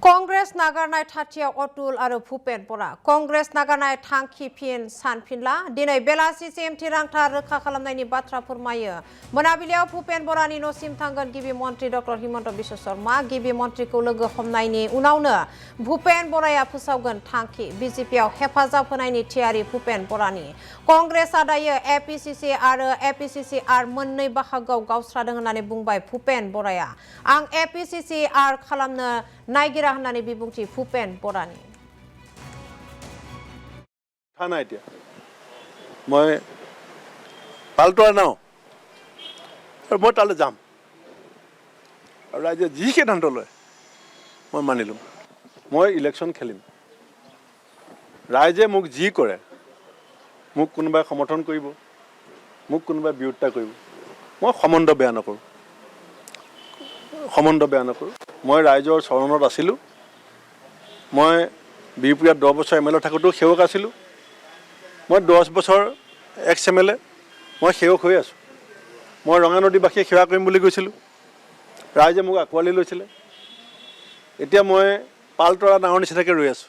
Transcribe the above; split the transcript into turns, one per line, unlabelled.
Congress nagarnai thatia otul aru Bhupen Bora. Congress nagarnai thangki phin sanphinla. Dinai belasi sim tirangta rekha khalamnaini batra fourmayo. Monabiliaw Bhupen Borani nosim thangan gibi Montri Dr. Himanta Biswa Sarma gibi Montri ko logo homnaini unawno Bhupen Boraya phusawgon thangki BJP-aw hepajab honaini thiari Bhupen Borani. Congress adayo APCC aru APCCR मोननै बाहागोआव गावस्रादों होननानै बुंबाय Bhupen Boraya. आं APCCR खालामनो नायगिरा होननानै बिबुंथि Bhupen Borani.
थाना এতিয়া মই পালটোৱা নাও আৰু মই তালৈ যাম আৰু ৰাইজে যি সিদ্ধান্ত লয় মই মানিলোঁ মই ইলেকশ্যন খেলিম ৰাইজে মোক যি কৰে মোক কোনোবাই সমৰ্থন কৰিব মোক কোনোবাই বিৰোধিতা কৰিব মই সম্বন্ধ বেয়া নকৰোঁ মই ৰাইজৰ চৰণত আছিলোঁ মই বিহপুৰীয়াত 10 বছৰ এমএলএ থাকোঁতেও সেৱক আছিলোঁ মই 10 বছৰ এক্স এমএলএ মই সেৱক হৈ আছোঁ মই ৰঙানদীবাসীয়ে সেৱা কৰিম বুলি কৈছিলোঁ ৰাইজে মোক আঁকোৱালি লৈছিলে এতিয়া মই পালতৰা ডাঙৰ নিচিনাকৈ ৰৈ আছোঁ